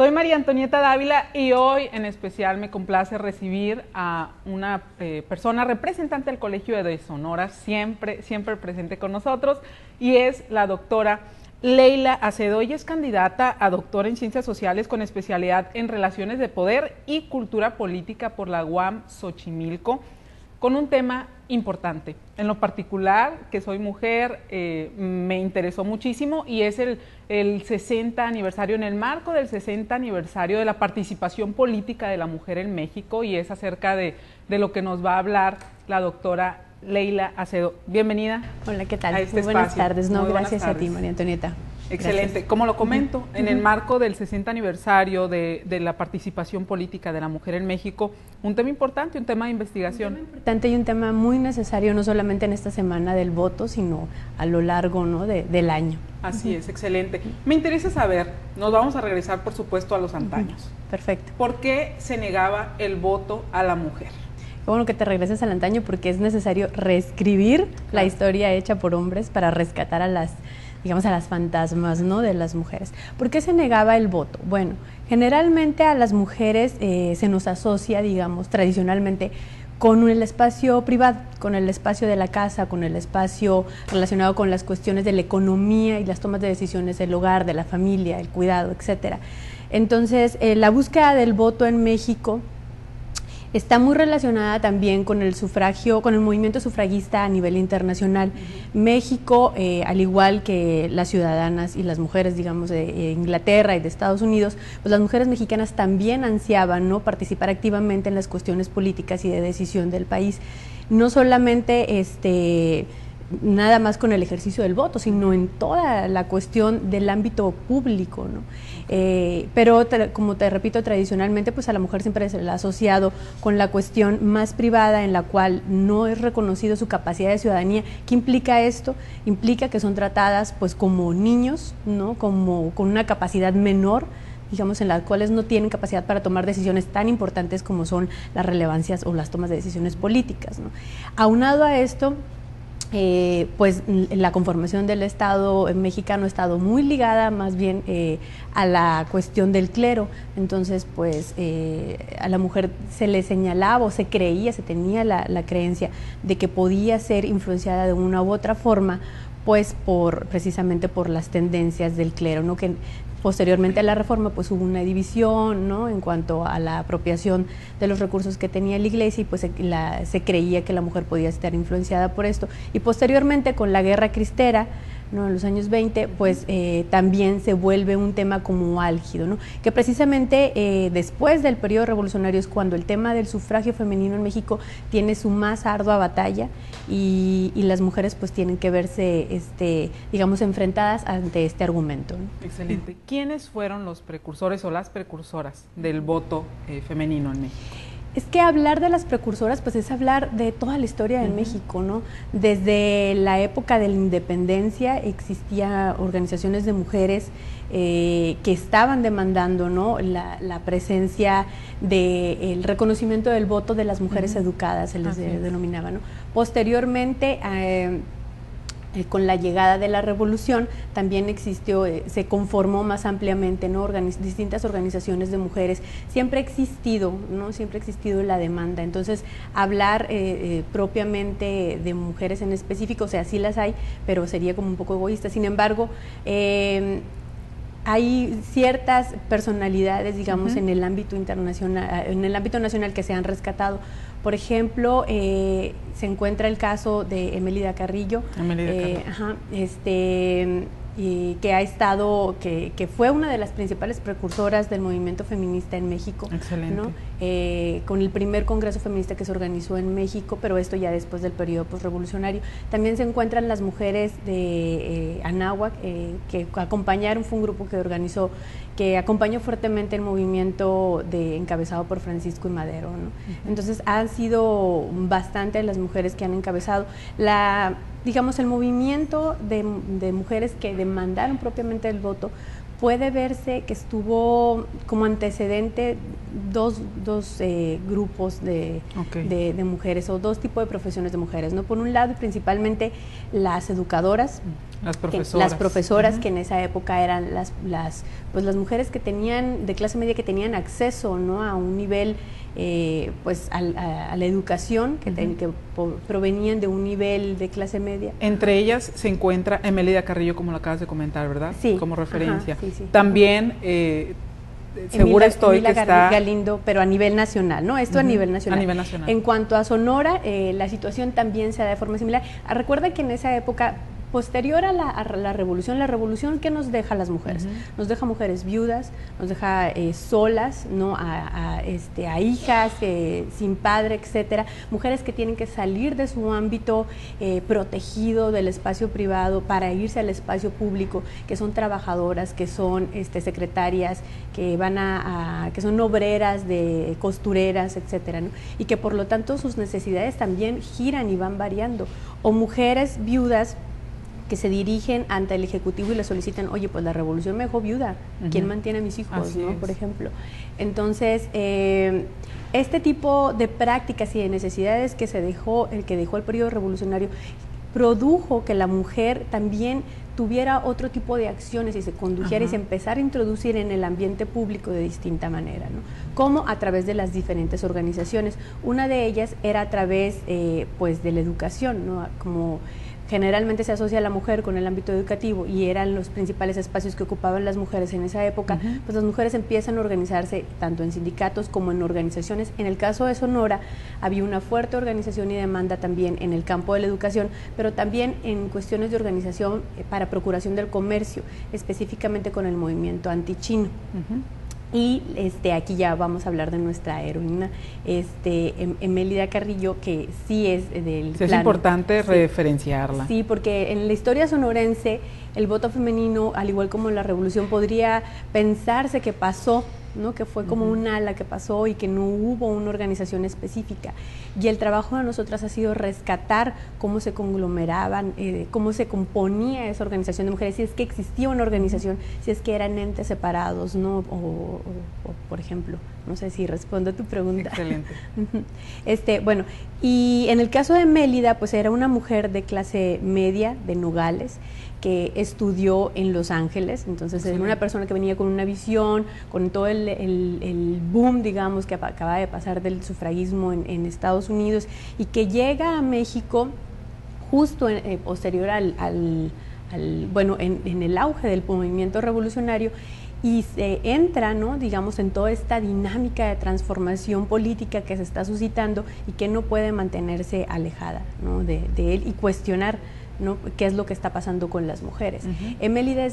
Soy María Antonieta Dávila y hoy en especial me complace recibir a una persona representante del Colegio de Sonora, siempre presente con nosotros, y es la doctora Leila Acedo. Ella es candidata a doctora en Ciencias Sociales con especialidad en Relaciones de Poder y Cultura Política por la UAM Xochimilco, con un tema importante. En lo particular, que soy mujer, me interesó muchísimo y es el 60 aniversario, en el marco del 60 aniversario de la participación política de la mujer en México, y es acerca de lo que nos va a hablar la doctora Leila Acedo. Bienvenida. Hola, ¿qué tal? A este Muy buenas espacio. tardes. No, Muy gracias buenas a ti, tardes. María Antonieta. Excelente. Gracias. Como lo comento, en el marco del 60 aniversario de la participación política de la mujer en México, un tema importante, un tema de investigación. Un tema importante y un tema muy necesario, no solamente en esta semana del voto, sino a lo largo, ¿no?, del año. Así es, excelente. Me interesa saber, nos vamos a regresar por supuesto a los antaños. Perfecto. ¿Por qué se negaba el voto a la mujer? Qué bueno que te regreses al antaño, porque es necesario reescribir la historia hecha por hombres para rescatar a las, digamos, a las fantasmas, ¿no?, de las mujeres. ¿Por qué se negaba el voto? Bueno, generalmente a las mujeres se nos asocia, digamos, tradicionalmente con el espacio privado, con el espacio de la casa, con el espacio relacionado con las cuestiones de la economía y las tomas de decisiones del hogar, de la familia, el cuidado, etcétera. Entonces, la búsqueda del voto en México está muy relacionada también con el sufragio, con el movimiento sufragista a nivel internacional. México, al igual que las ciudadanas y las mujeres, digamos, de Inglaterra y de Estados Unidos, pues las mujeres mexicanas también ansiaban, ¿no?, participar activamente en las cuestiones políticas y de decisión del país. No solamente nada más con el ejercicio del voto, sino en toda la cuestión del ámbito público, ¿no? Pero como te repito, tradicionalmente pues a la mujer siempre se le ha asociado con la cuestión más privada, en la cual no es reconocido su capacidad de ciudadanía. ¿Qué implica esto? Implica que son tratadas pues como niños, ¿no?, como con una capacidad menor, digamos, en las cuales no tienen capacidad para tomar decisiones tan importantes como son las relevancias o las tomas de decisiones políticas, ¿no? Aunado a esto, pues la conformación del Estado mexicano ha estado muy ligada más bien a la cuestión del clero. Entonces, pues a la mujer se le señalaba o se creía, se tenía la creencia de que podía ser influenciada de una u otra forma, pues precisamente por las tendencias del clero, ¿no?, que posteriormente a la reforma pues hubo una división, ¿no?, en cuanto a la apropiación de los recursos que tenía la iglesia, y pues se creía que la mujer podía estar influenciada por esto. Y posteriormente, con la guerra cristera, ¿no?, en los años 20, pues también se vuelve un tema como álgido, ¿no?, que precisamente después del periodo revolucionario es cuando el tema del sufragio femenino en México tiene su más ardua batalla, y las mujeres pues tienen que verse, digamos, enfrentadas ante este argumento, ¿no? Excelente. ¿Quiénes fueron los precursores o las precursoras del voto femenino en México? Es que hablar de las precursoras pues es hablar de toda la historia de México, ¿no? Desde la época de la independencia existían organizaciones de mujeres que estaban demandando, ¿no?, la presencia del reconocimiento del voto de las mujeres educadas, se les denominaba, ¿no? Posteriormente, con la llegada de la revolución también existió, se conformó más ampliamente, ¿no?, distintas organizaciones de mujeres. Siempre ha existido, ¿no?, siempre ha existido la demanda. Entonces, hablar propiamente de mujeres en específico, o sea, sí las hay, pero sería como un poco egoísta. Sin embargo, hay ciertas personalidades, digamos, en el ámbito internacional, en el ámbito nacional, que se han rescatado. Por ejemplo, se encuentra el caso de Emélida Carrillo, que ha estado, que fue una de las principales precursoras del movimiento feminista en México. Excelente. ¿No? Con el primer congreso feminista que se organizó en México, pero esto ya después del periodo posrevolucionario. También se encuentran las mujeres de Anáhuac, que acompañaron, fue un grupo que organizó, que acompañó fuertemente el movimiento encabezado por Francisco y Madero, ¿no? Entonces han sido bastante las mujeres que han encabezado digamos, el movimiento de mujeres que demandaron propiamente el voto. Puede verse que estuvo como antecedente dos grupos de mujeres, o dos tipos de profesiones de mujeres, ¿no? Por un lado, principalmente las educadoras, Las profesoras que en esa época eran las mujeres que tenían, de clase media, que tenían acceso, ¿no?, a un nivel, pues a la educación, que provenían de un nivel de clase media. Entre ellas se encuentra Emélida Carrillo, como lo acabas de comentar, ¿verdad? Sí. Como referencia. Ajá, sí. También, segura estoy Emila que está... Galindo, pero a nivel nacional, ¿no? Esto a nivel nacional. A nivel nacional. En cuanto a Sonora, la situación también se da de forma similar. Recuerda que en esa época, posterior a la revolución, ¿qué nos deja a las mujeres? Nos deja mujeres viudas, nos deja solas, ¿no?, a hijas sin padre, etcétera, mujeres que tienen que salir de su ámbito protegido del espacio privado para irse al espacio público, que son trabajadoras, que son secretarias, que que son obreras, de costureras, etcétera, ¿no?, y que por lo tanto sus necesidades también giran y van variando, o mujeres viudas que se dirigen ante el Ejecutivo y le solicitan, oye, pues la revolución me dejó viuda, ¿quién mantiene a mis hijos, ¿no?, por ejemplo? Entonces, este tipo de prácticas y de necesidades que dejó el periodo revolucionario produjo que la mujer también tuviera otro tipo de acciones y se condujera y se empezara a introducir en el ambiente público de distinta manera, ¿no? Como a través de las diferentes organizaciones. Una de ellas era a través pues de la educación, ¿no?, como generalmente se asocia a la mujer con el ámbito educativo y eran los principales espacios que ocupaban las mujeres en esa época, pues las mujeres empiezan a organizarse tanto en sindicatos como en organizaciones. En el caso de Sonora había una fuerte organización y demanda también en el campo de la educación, pero también en cuestiones de organización para procuración del comercio, específicamente con el movimiento antichino. Y aquí ya vamos a hablar de nuestra heroína, Emélida Carrillo, que sí es del sí, es importante referenciarla. Sí, porque en la historia sonorense el voto femenino, al igual como la revolución, podría pensarse que pasó, ¿no?, que fue como un ala que pasó y que no hubo una organización específica. Y el trabajo de nosotras ha sido rescatar cómo se conglomeraban, cómo se componía esa organización de mujeres, si es que existía una organización, si es que eran entes separados, ¿no? O por ejemplo, no sé si respondo a tu pregunta. Excelente. Bueno, y en el caso de Mélida, pues era una mujer de clase media, de Nogales, que estudió en Los Ángeles, entonces era una persona que venía con una visión, con todo el boom, digamos, que acaba de pasar del sufragismo en Estados Unidos, y que llega a México justo posterior en el auge del movimiento revolucionario, y se entra, ¿no?, digamos, en toda esta dinámica de transformación política que se está suscitando y que no puede mantenerse alejada, ¿no?, de él y cuestionar, ¿no?, qué es lo que está pasando con las mujeres. Emélida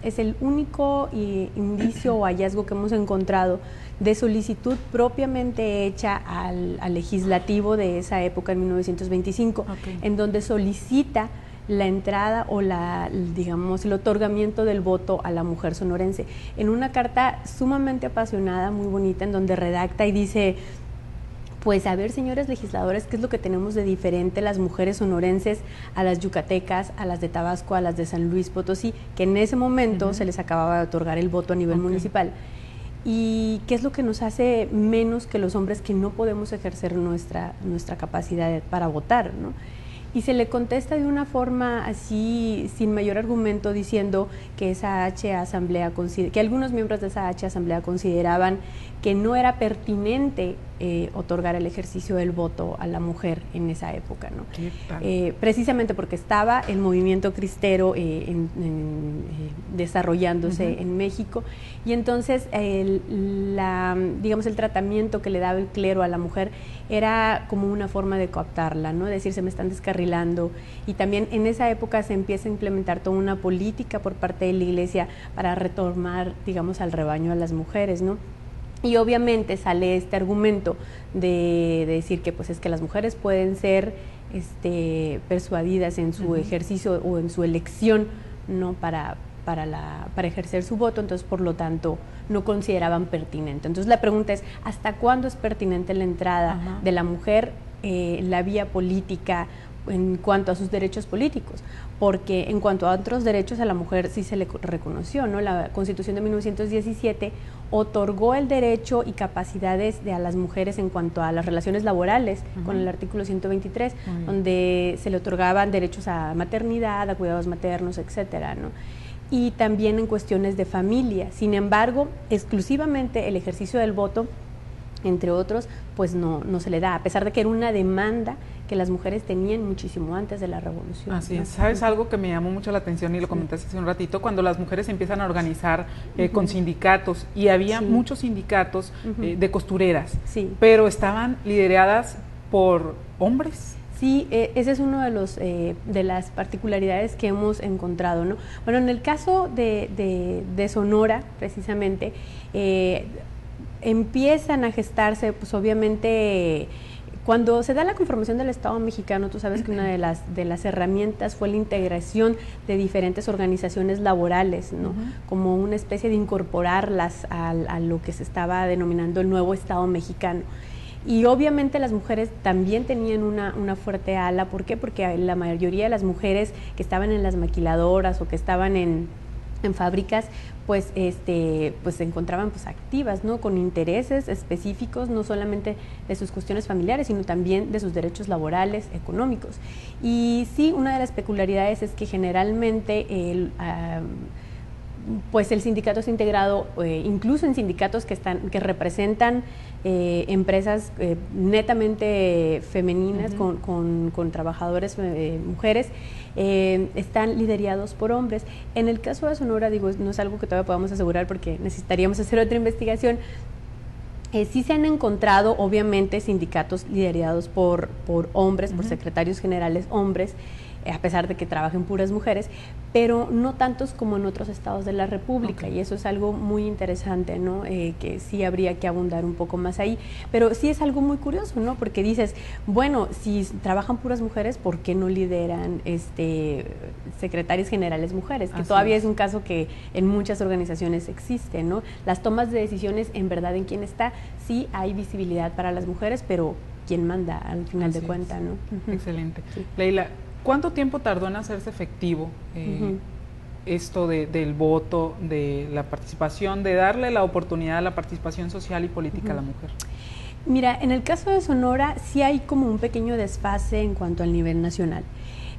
es el único indicio o hallazgo que hemos encontrado de solicitud propiamente hecha al legislativo de esa época, en 1925, en donde solicita la entrada o el otorgamiento del voto a la mujer sonorense, en una carta sumamente apasionada, muy bonita, en donde redacta y dice: pues a ver, señores legisladores, ¿qué es lo que tenemos de diferente las mujeres sonorenses a las yucatecas, a las de Tabasco, a las de San Luis Potosí, que en ese momento se les acababa de otorgar el voto a nivel municipal? ¿Y qué es lo que nos hace menos que los hombres que no podemos ejercer nuestra capacidad para votar, ¿no? Y se le contesta de una forma así, sin mayor argumento, diciendo que que algunos miembros de esa asamblea consideraban que no era pertinente otorgar el ejercicio del voto a la mujer en esa época, ¿no? Precisamente porque estaba el movimiento cristero desarrollándose en México, y entonces el tratamiento que le daba el clero a la mujer era como una forma de cooptarla, ¿no? Es decir, se me están descarrilando, y también en esa época se empieza a implementar toda una política por parte de la Iglesia para retomar, digamos, al rebaño a las mujeres, ¿no? Y obviamente sale este argumento de decir que pues es que las mujeres pueden ser persuadidas en su ejercicio o en su elección, ¿no?, para ejercer su voto, entonces por lo tanto no consideraban pertinente. Entonces la pregunta es: ¿hasta cuándo es pertinente la entrada de la mujer en la vía política en cuanto a sus derechos políticos, porque en cuanto a otros derechos a la mujer sí se le reconoció, ¿no? La Constitución de 1917 otorgó el derecho y capacidades a las mujeres en cuanto a las relaciones laborales, con el artículo 123, donde se le otorgaban derechos a maternidad, a cuidados maternos, etcétera, ¿no? Y también en cuestiones de familia. Sin embargo, exclusivamente el ejercicio del voto, entre otros, pues no se le da, a pesar de que era una demanda que las mujeres tenían muchísimo antes de la revolución. Así es. ¿Sabes algo que me llamó mucho la atención y lo comentaste hace un ratito? Cuando las mujeres empiezan a organizar con sindicatos, y había muchos sindicatos de costureras, pero estaban lideradas por hombres. Sí, ese es uno de las particularidades que hemos encontrado, ¿no? Bueno, en el caso de Sonora, precisamente, empiezan a gestarse, pues obviamente, cuando se da la conformación del Estado mexicano, tú sabes que una de las herramientas fue la integración de diferentes organizaciones laborales, ¿no? Como una especie de incorporarlas a lo que se estaba denominando el nuevo Estado mexicano. Y obviamente las mujeres también tenían una fuerte ala. ¿Por qué? Porque la mayoría de las mujeres que estaban en las maquiladoras o que estaban en fábricas, pues se encontraban pues activas, ¿no? Con intereses específicos, no solamente de sus cuestiones familiares, sino también de sus derechos laborales, económicos. Y sí, una de las peculiaridades es que generalmente pues el sindicato es integrado incluso en sindicatos que representan empresas netamente femeninas, con trabajadores mujeres, están liderados por hombres. En el caso de Sonora, digo, no es algo que todavía podamos asegurar porque necesitaríamos hacer otra investigación. Sí se han encontrado, obviamente, sindicatos liderados por hombres, por secretarios generales hombres, a pesar de que trabajen puras mujeres, pero no tantos como en otros estados de la República, y eso es algo muy interesante, ¿no? Que sí habría que abundar un poco más ahí, pero sí es algo muy curioso, ¿no? Porque dices, bueno, si trabajan puras mujeres, ¿por qué no lideran secretarias generales mujeres? Que todavía es un caso que en muchas organizaciones existe, ¿no? Las tomas de decisiones, en verdad, en quién está, sí hay visibilidad para las mujeres, pero ¿quién manda al final de cuentas, no? Excelente. Leila, ¿cuánto tiempo tardó en hacerse efectivo esto del voto, de la participación, de darle la oportunidad a la participación social y política a la mujer? Mira, en el caso de Sonora sí hay como un pequeño desfase en cuanto al nivel nacional.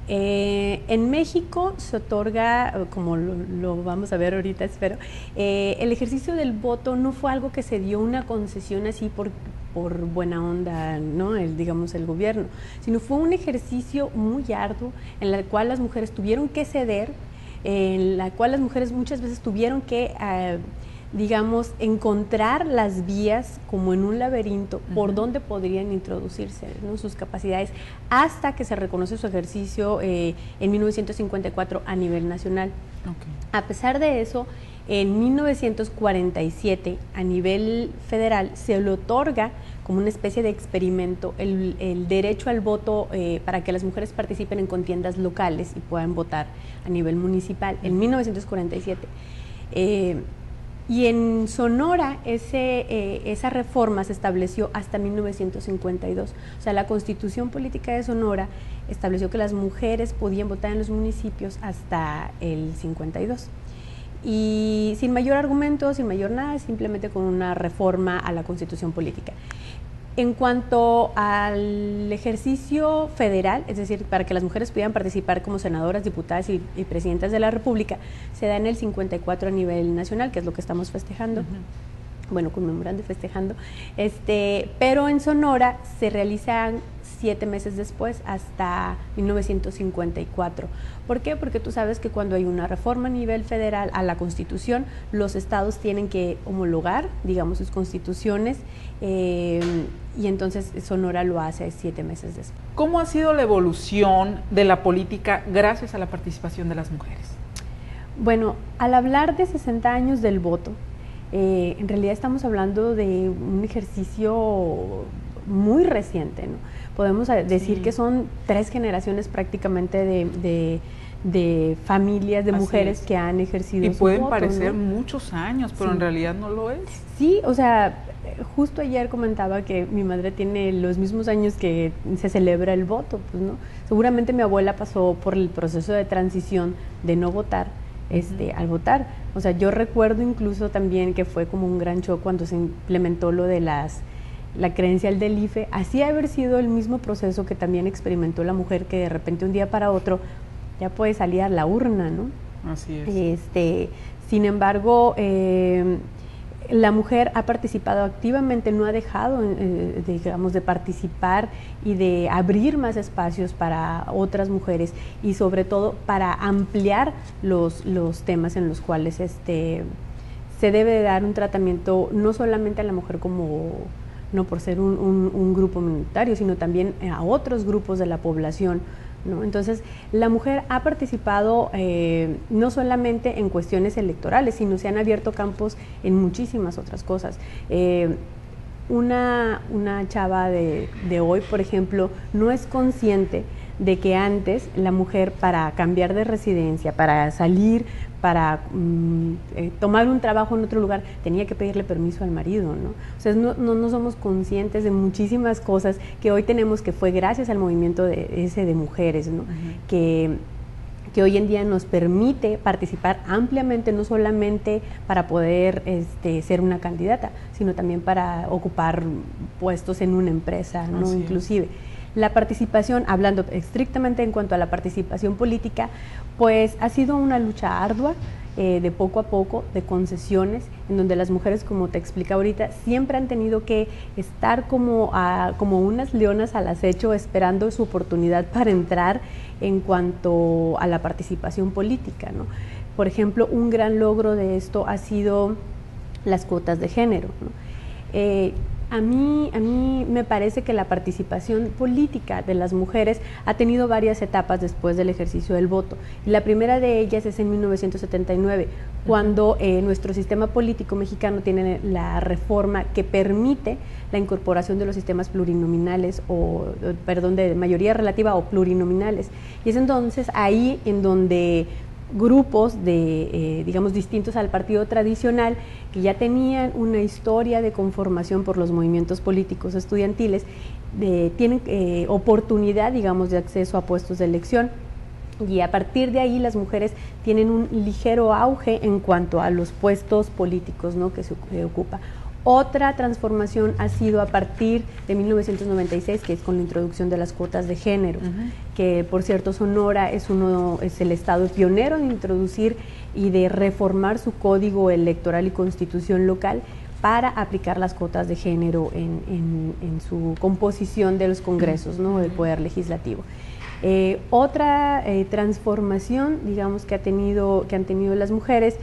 En México se otorga, como lo vamos a ver ahorita, espero, el ejercicio del voto no fue algo que se dio una concesión así por buena onda, ¿no? Digamos el gobierno, sino fue un ejercicio muy arduo en el cual las mujeres tuvieron que ceder, en la cual las mujeres muchas veces tuvieron que digamos, encontrar las vías como en un laberinto por donde podrían introducirse, ¿no? Sus capacidades, hasta que se reconoce su ejercicio en 1954 a nivel nacional. A pesar de eso, en 1947 a nivel federal se le otorga como una especie de experimento el derecho al voto para que las mujeres participen en contiendas locales y puedan votar a nivel municipal en 1947. Y en Sonora esa reforma se estableció hasta 1952. O sea, la Constitución Política de Sonora estableció que las mujeres podían votar en los municipios hasta el 52. Y sin mayor argumento, sin mayor nada, simplemente con una reforma a la Constitución Política. En cuanto al ejercicio federal, es decir, para que las mujeres pudieran participar como senadoras, diputadas y presidentas de la República, se da en el 54 a nivel nacional, que es lo que estamos festejando, bueno, conmemorando y festejando, pero en Sonora se realizan 7 meses después, hasta 1954. ¿Por qué? Porque tú sabes que cuando hay una reforma a nivel federal a la Constitución, los estados tienen que homologar, digamos, sus constituciones, y entonces Sonora lo hace 7 meses después. ¿Cómo ha sido la evolución de la política gracias a la participación de las mujeres? Bueno, al hablar de 60 años del voto, en realidad estamos hablando de un ejercicio muy reciente, ¿no? Podemos decir que son 3 generaciones prácticamente de de familias de mujeres que han ejercido y su pueden voto, parecer ¿no? muchos años, pero Sí. en realidad no lo es. Sí, o sea, justo ayer comentaba que mi madre tiene los mismos años que se celebra el voto, pues, ¿no? Seguramente mi abuela pasó por el proceso de transición de no votar al votar. O sea, yo recuerdo incluso también que fue como un gran shock cuando se implementó lo de la credencial del IFE. Así haber sido el mismo proceso que también experimentó la mujer, que de repente un día para otro ya puede salir a la urna, ¿no? Así es. Sin embargo, la mujer ha participado activamente, no ha dejado, digamos, de participar y de abrir más espacios para otras mujeres y sobre todo para ampliar los temas en los cuales se debe de dar un tratamiento no solamente a la mujer como, no por ser un grupo minoritario, sino también a otros grupos de la población, ¿no? Entonces, la mujer ha participado no solamente en cuestiones electorales, sino se han abierto campos en muchísimas otras cosas. Una chava de hoy, por ejemplo, no es consciente de que antes la mujer, para cambiar de residencia, para salir, para tomar un trabajo en otro lugar, tenía que pedirle permiso al marido, ¿no? O sea, no somos conscientes de muchísimas cosas que hoy tenemos, que fue gracias al movimiento de mujeres, ¿no? Que hoy en día nos permite participar ampliamente, no solamente para poder ser una candidata, sino también para ocupar puestos en una empresa, ¿no? Así Inclusive. La participación, hablando estrictamente en cuanto a la participación política, pues ha sido una lucha ardua, de poco a poco, de concesiones, en donde las mujeres, como te explica ahorita, siempre han tenido que estar como unas leonas al acecho, esperando su oportunidad para entrar en cuanto a la participación política, ¿no? Por ejemplo, un gran logro de esto ha sido las cuotas de género, ¿no? A mí me parece que la participación política de las mujeres ha tenido varias etapas después del ejercicio del voto. Y la primera de ellas es en 1979, cuando nuestro sistema político mexicano tiene la reforma que permite la incorporación de los sistemas plurinominales, de mayoría relativa o plurinominales. Y es entonces ahí en donde grupos digamos, distintos al partido tradicional, que ya tenían una historia de conformación por los movimientos políticos estudiantiles, tienen oportunidad, digamos, de acceso a puestos de elección. Y a partir de ahí las mujeres tienen un ligero auge en cuanto a los puestos políticos, ¿no?, que se ocupa. Otra transformación ha sido a partir de 1996, que es con la introducción de las cuotas de género, que por cierto Sonora es el estado pionero en introducir y de reformar su código electoral y constitución local para aplicar las cuotas de género en su composición de los congresos, ¿no?, del poder legislativo. Otra transformación, digamos, que han tenido las mujeres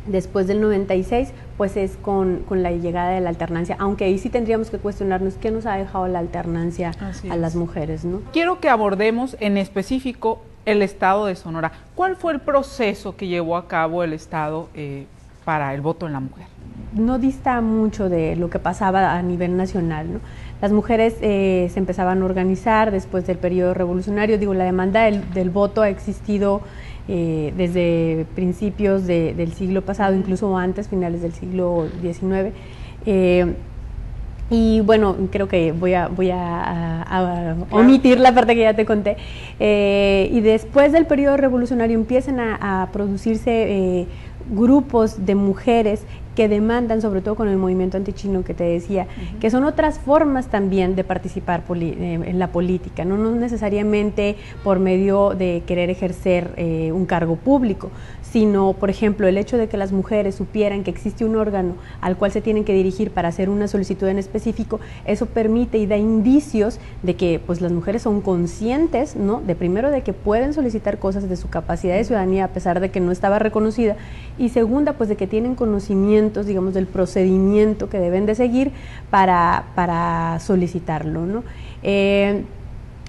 después del 96, pues es con la llegada de la alternancia, aunque ahí sí tendríamos que cuestionarnos qué nos ha dejado la alternancia a las mujeres, ¿no? Quiero que abordemos en específico el estado de Sonora. ¿Cuál fue el proceso que llevó a cabo el estado para el voto en la mujer? No dista mucho de lo que pasaba a nivel nacional, ¿no? Las mujeres se empezaban a organizar después del periodo revolucionario. Digo, la demanda del voto ha existido desde principios del siglo pasado, incluso antes, finales del siglo XIX. Y bueno, creo que voy a omitir la parte que ya te conté. Y después del periodo revolucionario empiezan a producirse grupos de mujeres que demandan, sobre todo con el movimiento antichino que te decía, que son otras formas también de participar en la política, no necesariamente por medio de querer ejercer un cargo público, sino, por ejemplo, el hecho de que las mujeres supieran que existe un órgano al cual se tienen que dirigir para hacer una solicitud en específico. Eso permite y da indicios de que pues las mujeres son conscientes, ¿no?, de primero de que pueden solicitar cosas, de su capacidad de ciudadanía a pesar de que no estaba reconocida, y segunda, pues de que tienen conocimientos, digamos, del procedimiento que deben de seguir para solicitarlo, ¿no?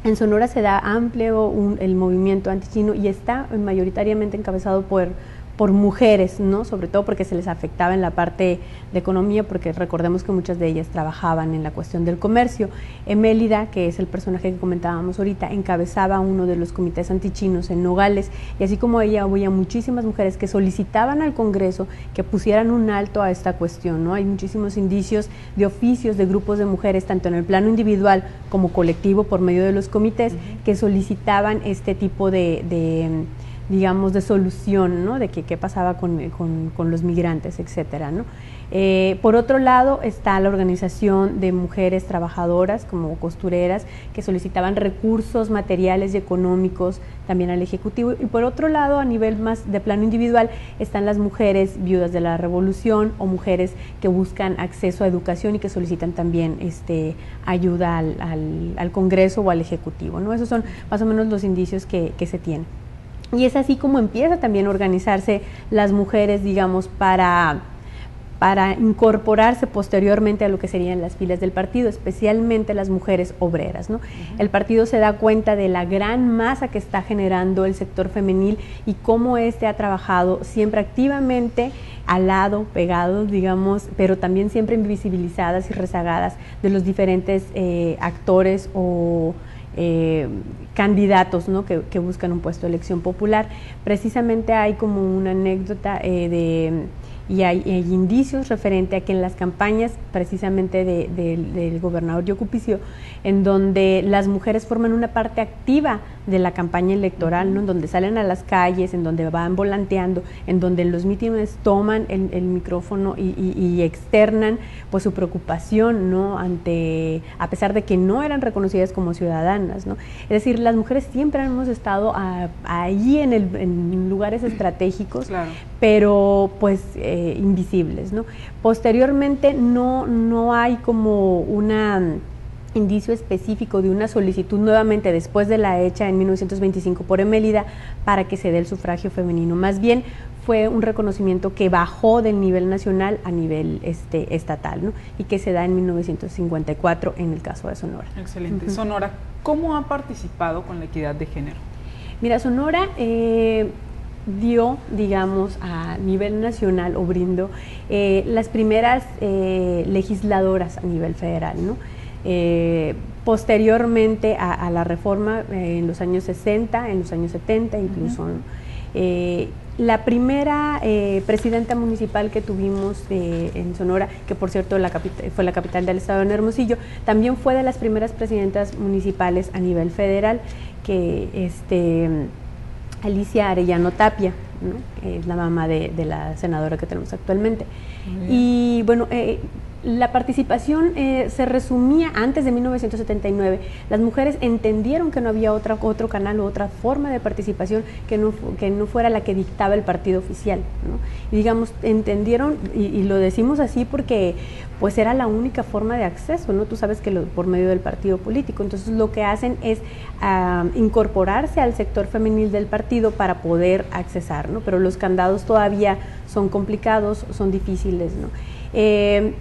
En Sonora se da amplio el movimiento antichino y está mayoritariamente encabezado por mujeres, ¿no? Sobre todo porque se les afectaba en la parte de economía, porque recordemos que muchas de ellas trabajaban en la cuestión del comercio. Mélida, que es el personaje que comentábamos ahorita, encabezaba uno de los comités antichinos en Nogales, y así como ella, había muchísimas mujeres que solicitaban al Congreso que pusieran un alto a esta cuestión, ¿no? Hay muchísimos indicios de oficios de grupos de mujeres, tanto en el plano individual como colectivo, por medio de los comités, que solicitaban este tipo digamos, de solución, ¿no? De qué pasaba con los migrantes, etcétera, ¿no? Por otro lado está la organización de mujeres trabajadoras como costureras que solicitaban recursos materiales y económicos también al Ejecutivo, y por otro lado, a nivel más de plano individual, están las mujeres viudas de la Revolución o mujeres que buscan acceso a educación y que solicitan también ayuda al Congreso o al Ejecutivo, ¿no? Esos son más o menos los indicios que se tienen. Y es así como empieza también a organizarse las mujeres, digamos, para incorporarse posteriormente a lo que serían las filas del partido, especialmente las mujeres obreras, ¿no? El partido se da cuenta de la gran masa que está generando el sector femenil y cómo ha trabajado siempre activamente al lado, pegados, digamos, pero también siempre invisibilizadas y rezagadas de los diferentes actores o candidatos, ¿no? que buscan un puesto de elección popular. Precisamente hay como una anécdota y hay indicios referente a que en las campañas precisamente del gobernador Yocupicio, en donde las mujeres forman una parte activa de la campaña electoral, ¿no? En donde salen a las calles, en donde van volanteando, en donde en los mítines toman el micrófono y externan pues su preocupación, ¿no? A pesar de que no eran reconocidas como ciudadanas, ¿no? Es decir, las mujeres siempre hemos estado allí en lugares estratégicos, claro, pero pues invisibles, ¿no? Posteriormente no hay como una indicio específico de una solicitud nuevamente después de la hecha en 1925 por Mélida para que se dé el sufragio femenino. Más bien fue un reconocimiento que bajó del nivel nacional a nivel estatal, ¿no? Y que se da en 1954 en el caso de Sonora. Excelente. Sonora, ¿cómo ha participado con la equidad de género? Mira, Sonora dio, digamos, a nivel nacional o brindó las primeras legisladoras a nivel federal, ¿no? Posteriormente a la reforma en los años 60, en los años 70 incluso, ¿no? La primera presidenta municipal que tuvimos en Sonora, que por cierto fue la capital del estado en Hermosillo, también fue de las primeras presidentas municipales a nivel federal, que Alicia Arellano Tapia, ¿no? Es la mamá de la senadora que tenemos actualmente. Y bueno, la participación se resumía antes de 1979. Las mujeres entendieron que no había otro canal o otra forma de participación que no fuera la que dictaba el partido oficial, ¿no? Y digamos, entendieron, y lo decimos así porque pues era la única forma de acceso, ¿no? Tú sabes que por medio del partido político. Entonces lo que hacen es incorporarse al sector femenil del partido para poder accesar, ¿no? Pero los candados todavía son complicados, son difíciles, ¿no?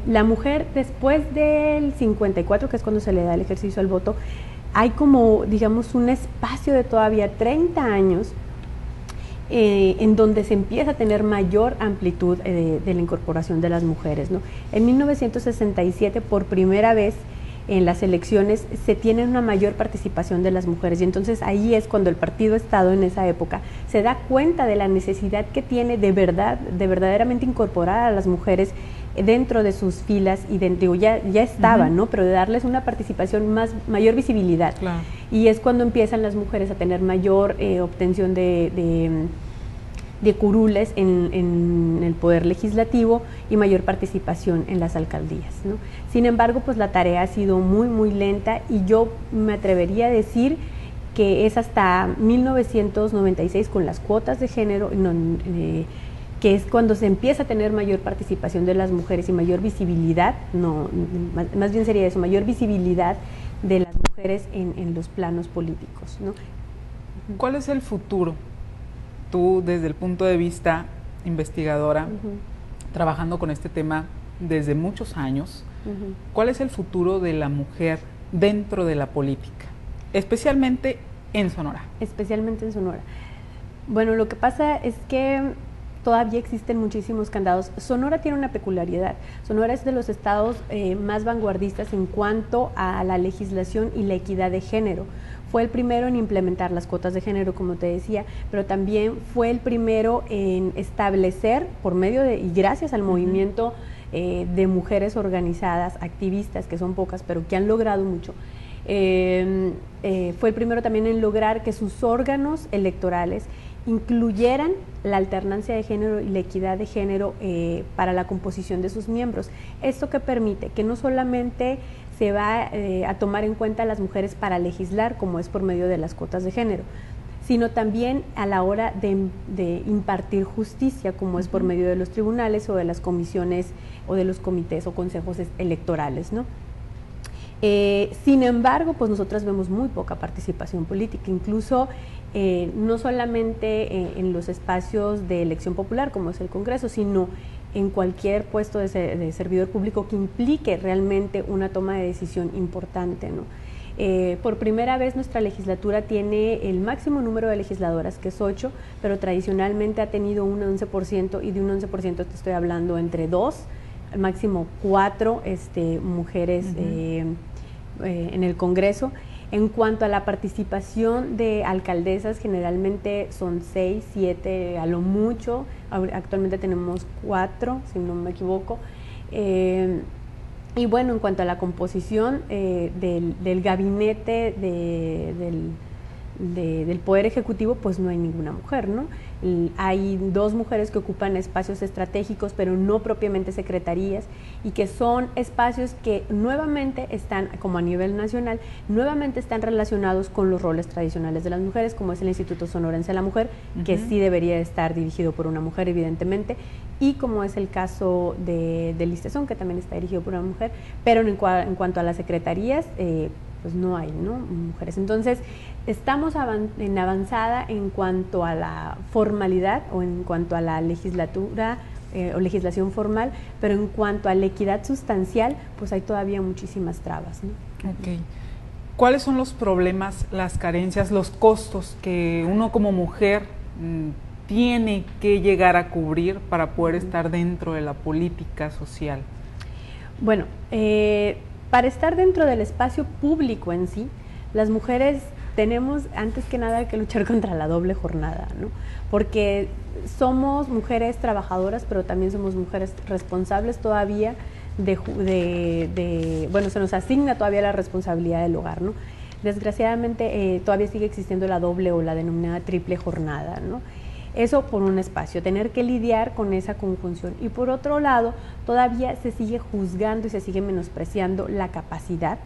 La mujer después del 54, que es cuando se le da el ejercicio al voto, hay como, digamos, un espacio de todavía 30 años en donde se empieza a tener mayor amplitud de la incorporación de las mujeres, ¿no? En 1967, por primera vez en las elecciones, se tiene una mayor participación de las mujeres, y entonces ahí es cuando el Partido Estado en esa época se da cuenta de la necesidad que tiene de verdaderamente incorporar a las mujeres dentro de sus filas, y ya estaban, ¿no? Pero de darles una participación mayor visibilidad. Claro. Y es cuando empiezan las mujeres a tener mayor obtención de curules en el poder legislativo y mayor participación en las alcaldías, ¿no? Sin embargo, pues la tarea ha sido muy, muy lenta, y yo me atrevería a decir que es hasta 1996 con las cuotas de género, que es cuando se empieza a tener mayor participación de las mujeres y mayor visibilidad, más bien sería eso, mayor visibilidad de las mujeres en los planos políticos, ¿no? ¿Cuál es el futuro? Tú, desde el punto de vista investigadora, trabajando con este tema desde muchos años, ¿cuál es el futuro de la mujer dentro de la política, especialmente en Sonora? Especialmente en Sonora. Bueno, lo que pasa es que todavía existen muchísimos candados. Sonora tiene una peculiaridad. Sonora es de los estados más vanguardistas en cuanto a la legislación y la equidad de género. Fue el primero en implementar las cuotas de género, como te decía, pero también fue el primero en establecer, por medio de, y gracias al movimiento de mujeres organizadas, activistas, que son pocas, pero que han logrado mucho, fue el primero también en lograr que sus órganos electorales incluyeran la alternancia de género y la equidad de género para la composición de sus miembros. Esto que permite que no solamente se va a tomar en cuenta a las mujeres para legislar, como es por medio de las cuotas de género, sino también a la hora de impartir justicia, como es por medio de los tribunales o de las comisiones o de los comités o consejos electorales, ¿no? Sin embargo, pues nosotras vemos muy poca participación política, incluso no solamente en los espacios de elección popular, como es el Congreso, sino en cualquier puesto de servidor público que implique realmente una toma de decisión importante, ¿no? Por primera vez nuestra legislatura tiene el máximo número de legisladoras, que es 8, pero tradicionalmente ha tenido un 11%, y de un 11% te estoy hablando entre 2, al máximo 4 mujeres en el Congreso. En cuanto a la participación de alcaldesas, generalmente son 6, 7 a lo mucho. Actualmente tenemos 4, si no me equivoco. Y bueno, en cuanto a la composición del gabinete del Poder Ejecutivo, pues no hay ninguna mujer, ¿no? Hay 2 mujeres que ocupan espacios estratégicos, pero no propiamente secretarías, y que son espacios que nuevamente están, como a nivel nacional, nuevamente están relacionados con los roles tradicionales de las mujeres, como es el Instituto Sonorense de la Mujer, que sí debería estar dirigido por una mujer, evidentemente, y como es el caso del ISTESON, que también está dirigido por una mujer, pero en cuanto a las secretarías, pues no hay, ¿no?, mujeres. Entonces, estamos en avanzada en cuanto a la formalidad o en cuanto a la legislatura o legislación formal, pero en cuanto a la equidad sustancial, pues hay todavía muchísimas trabas, ¿no? Ok. ¿Cuáles son los problemas, las carencias, los costos que uno como mujer tiene que llegar a cubrir para poder estar dentro de la política social? Bueno, para estar dentro del espacio público en sí, las mujeres tenemos antes que nada que luchar contra la doble jornada, ¿no? Porque somos mujeres trabajadoras, pero también somos mujeres responsables todavía bueno, se nos asigna todavía la responsabilidad del hogar, ¿no? Desgraciadamente todavía sigue existiendo la doble o la denominada triple jornada, ¿no? Eso por un espacio, tener que lidiar con esa conjunción. Y por otro lado, todavía se sigue juzgando y se sigue menospreciando la capacidad.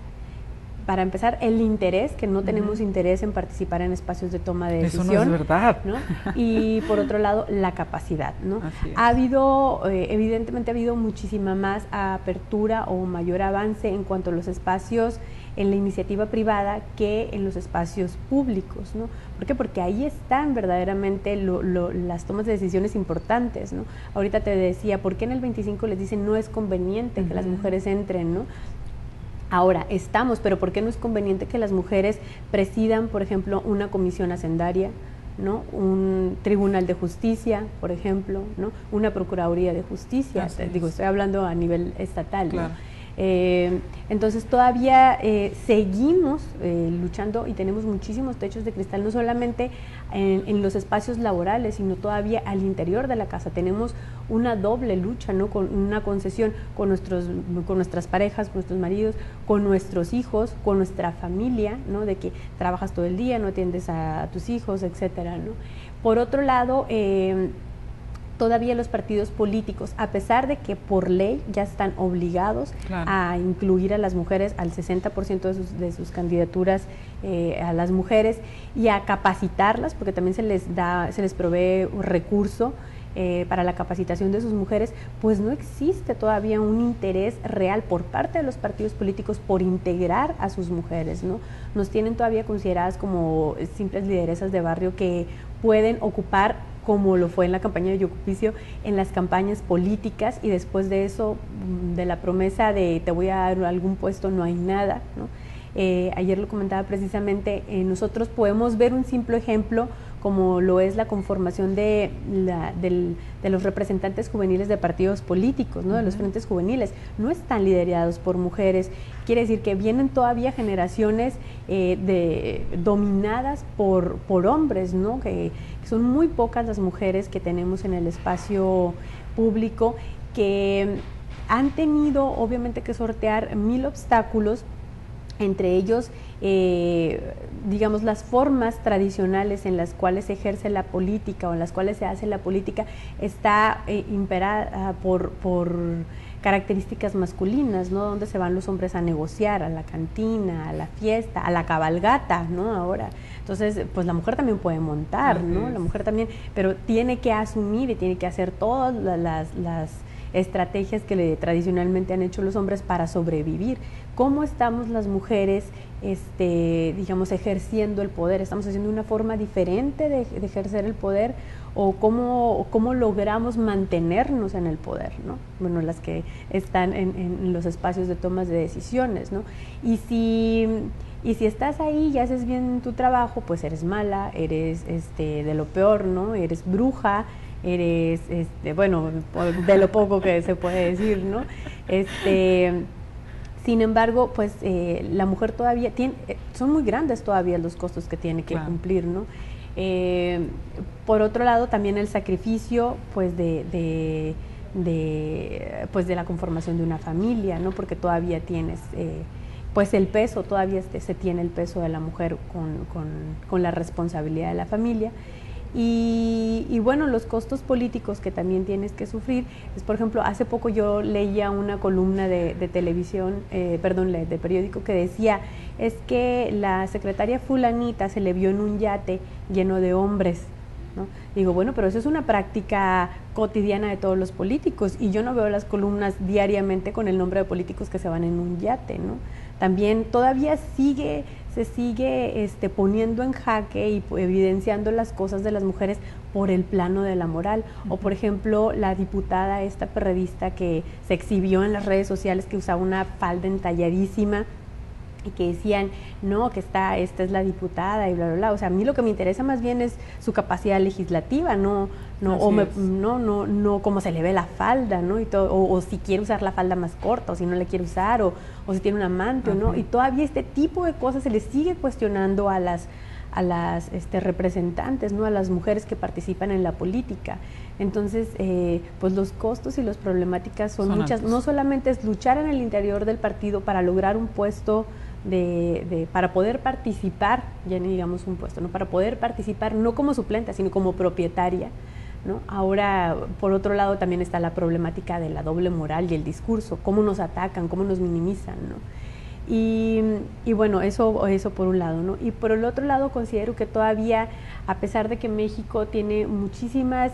Para empezar, el interés, que no tenemos interés en participar en espacios de toma de decisión. Eso no es verdad, ¿no? Y por otro lado, la capacidad, ¿no? Ha habido, evidentemente ha habido muchísima más apertura o mayor avance en cuanto a los espacios en la iniciativa privada que en los espacios públicos, ¿no? ¿Por qué? Porque ahí están verdaderamente las tomas de decisiones importantes, ¿no? Ahorita te decía, ¿por qué en el 25 les dicen no es conveniente que las mujeres entren, ¿no? Ahora, pero ¿por qué no es conveniente que las mujeres presidan, por ejemplo, una comisión hacendaria, ¿no? Un tribunal de justicia, por ejemplo, ¿no? Una procuraduría de justicia? Estoy hablando a nivel estatal, claro, ¿no? Entonces todavía seguimos luchando y tenemos muchísimos techos de cristal, no solamente en los espacios laborales, sino todavía al interior de la casa. Tenemos una doble lucha, ¿no? Con una concesión con nuestras parejas, con nuestros maridos, con nuestros hijos, con nuestra familia, ¿no? De que trabajas todo el día, no atiendes a tus hijos, etcétera, ¿no? Por otro lado, todavía los partidos políticos, a pesar de que por ley ya están obligados, claro, a incluir a las mujeres al 60% de sus candidaturas, a las mujeres, y a capacitarlas, porque también se les provee un recurso para la capacitación de sus mujeres, pues no existe todavía un interés real por parte de los partidos políticos por integrar a sus mujeres, ¿no? Nos tienen todavía consideradas como simples lideresas de barrio que pueden ocupar, como lo fue en la campaña de Yocupicio, en las campañas políticas, y después de eso, de la promesa de te voy a dar algún puesto, no hay nada, ¿no? Ayer lo comentaba precisamente, nosotros podemos ver un simple ejemplo como lo es la conformación de los representantes juveniles de partidos políticos, ¿no? De los frentes juveniles, no están liderados por mujeres. Quiere decir que vienen todavía generaciones dominadas por hombres, ¿no? Que son muy pocas las mujeres que tenemos en el espacio público, que han tenido obviamente que sortear 1000 obstáculos, entre ellos digamos las formas tradicionales en las cuales se ejerce la política o en las cuales se hace la política está imperada por características masculinas, ¿no? Donde se van los hombres a negociar, a la cantina, a la fiesta, a la cabalgata, ¿no? Ahora, entonces, pues la mujer también puede montar, ¿no? La mujer también, pero tiene que asumir y tiene que hacer todas las estrategias que tradicionalmente han hecho los hombres para sobrevivir. ¿Cómo estamos las mujeres, digamos, ejerciendo el poder? ¿Estamos haciendo una forma diferente de ejercer el poder? ¿O cómo logramos mantenernos en el poder, ¿no? Bueno, las que están en los espacios de tomas de decisiones, ¿no? Y si estás ahí y haces bien tu trabajo, pues eres mala, eres de lo peor, ¿no? Eres bruja, eres, bueno, de lo poco que se puede decir, ¿no? Sin embargo, pues la mujer todavía son muy grandes todavía los costos que tiene que cumplir, ¿no? Por otro lado, también el sacrificio, pues de la conformación de una familia, ¿no? Porque todavía tienes, pues el peso, todavía se tiene el peso de la mujer con la responsabilidad de la familia. Y bueno, los costos políticos que también tienes que sufrir es, por ejemplo, hace poco yo leía una columna de televisión, de periódico, que decía, es que la secretaria fulanita se le vio en un yate lleno de hombres, ¿no? Digo, bueno, pero eso es una práctica cotidiana de todos los políticos, y yo no veo las columnas diariamente con el nombre de políticos que se van en un yate, ¿no? También todavía se sigue poniendo en jaque y evidenciando las cosas de las mujeres por el plano de la moral. O por ejemplo, la diputada esta perredista que se exhibió en las redes sociales, que usaba una falda entalladísima y que decían, no, que esta es la diputada y bla, bla, bla. O sea, a mí lo que me interesa más bien es su capacidad legislativa, no cómo se le ve la falda, ¿no? Y todo, o si quiere usar la falda más corta, o si no le quiere usar, o si tiene un amante o no. Y todavía este tipo de cosas se le sigue cuestionando a las representantes, ¿no? A las mujeres que participan en la política. Entonces, pues los costos y las problemáticas son muchas. Altos. No solamente es luchar en el interior del partido para lograr un puesto para poder participar, ya ni digamos un puesto, ¿no? Para poder participar no como suplente, sino como propietaria, ¿no? Ahora, por otro lado, también está la problemática de la doble moral y el discurso, cómo nos atacan, cómo nos minimizan, ¿no? Y bueno, eso por un lado, ¿no? Y por el otro lado, considero que todavía, a pesar de que México tiene muchísimas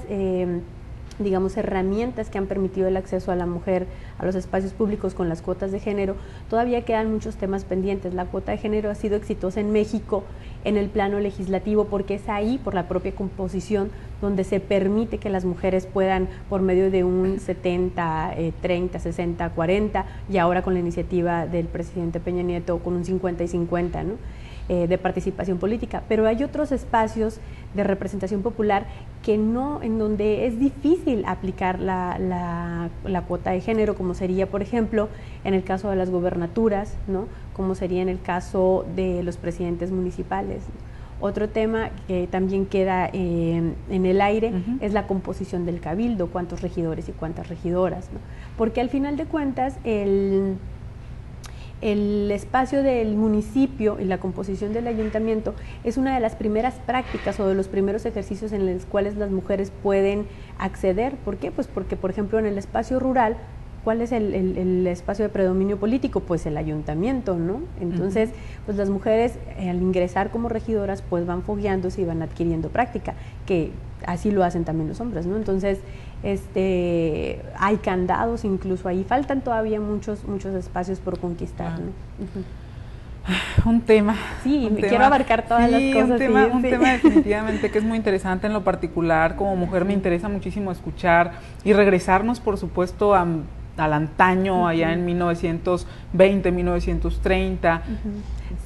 digamos, herramientas que han permitido el acceso a la mujer a los espacios públicos con las cuotas de género, todavía quedan muchos temas pendientes. La cuota de género ha sido exitosa en México en el plano legislativo porque es ahí, por la propia composición, donde se permite que las mujeres puedan, por medio de un 70, 30, 60, 40, y ahora con la iniciativa del presidente Peña Nieto con un 50 y 50, ¿no? De participación política, pero hay otros espacios de representación popular que no, en donde es difícil aplicar la cuota de género, como sería, por ejemplo, en el caso de las gobernaturas, ¿no? Como sería en el caso de los presidentes municipales. Otro tema que también queda en el aire es la composición del cabildo, cuántos regidores y cuántas regidoras, ¿no? Porque al final de cuentas el espacio del municipio y la composición del ayuntamiento es una de las primeras prácticas o de los primeros ejercicios en los cuales las mujeres pueden acceder. ¿Por qué? Pues porque, por ejemplo, en el espacio rural, ¿cuál es el espacio de predominio político? Pues el ayuntamiento, ¿no? Entonces, pues las mujeres al ingresar como regidoras, pues van fogueándose y van adquiriendo práctica, que así lo hacen también los hombres, ¿no? Entonces, hay candados incluso ahí, faltan todavía muchos espacios por conquistar, ¿no? Un tema. Sí, quiero abarcar todas las cosas. Un tema definitivamente que es muy interesante. En lo particular, como mujer me interesa muchísimo escuchar y regresarnos, por supuesto, al antaño, allá en 1920, 1930.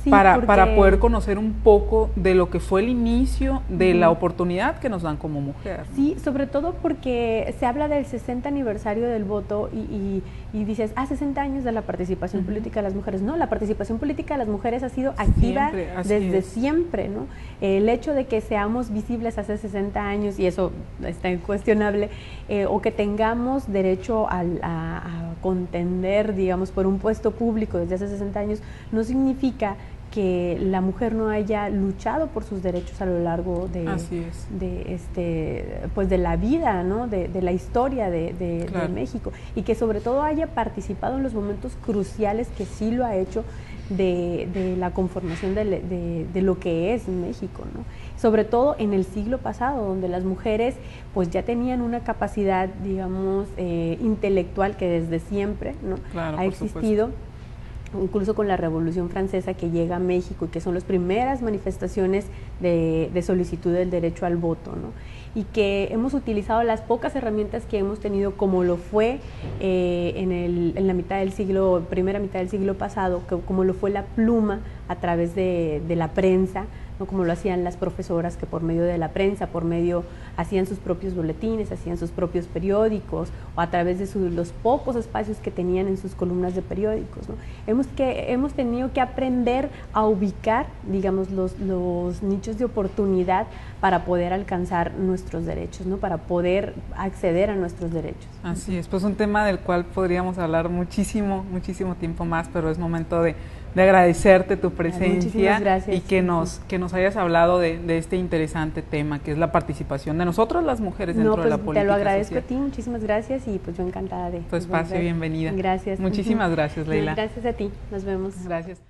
Sí, para poder conocer un poco de lo que fue el inicio de la oportunidad que nos dan como mujer. Sí, sobre todo porque se habla del 60 aniversario del voto y dices, 60 años de la participación política de las mujeres. No, la participación política de las mujeres ha sido activa desde siempre, ¿no? El hecho de que seamos visibles hace 60 años, y eso está incuestionable, o que tengamos derecho a contender, digamos, por un puesto público desde hace 60 años, no significa que la mujer no haya luchado por sus derechos a lo largo de la vida, ¿no? de la historia de México, y que sobre todo haya participado en los momentos cruciales que sí lo ha hecho de la conformación de lo que es México, ¿no? Sobre todo en el siglo pasado, donde las mujeres pues ya tenían una capacidad, digamos, intelectual que desde siempre, ¿no? Ha existido. Incluso con la Revolución Francesa, que llega a México y que son las primeras manifestaciones de solicitud del derecho al voto, ¿no? Y que hemos utilizado las pocas herramientas que hemos tenido, como lo fue en la primera mitad del siglo pasado, como lo fue la pluma a través de la prensa, ¿no? Como lo hacían las profesoras, que por medio de la prensa, hacían sus propios boletines, hacían sus propios periódicos, o a través de los pocos espacios que tenían en sus columnas de periódicos, ¿no? Hemos tenido que aprender a ubicar, digamos, los nichos de oportunidad para poder alcanzar nuestros derechos, ¿no? Para poder acceder a nuestros derechos. Así es, pues un tema del cual podríamos hablar muchísimo tiempo más, pero es momento de agradecerte tu presencia y que nos hayas hablado de este interesante tema, que es la participación de nosotros las mujeres dentro de la política. Te lo agradezco social. A ti, muchísimas gracias, y pues yo encantada de tu espacio, bienvenida. Gracias. Muchísimas gracias, Leila. Gracias a ti, nos vemos. Gracias.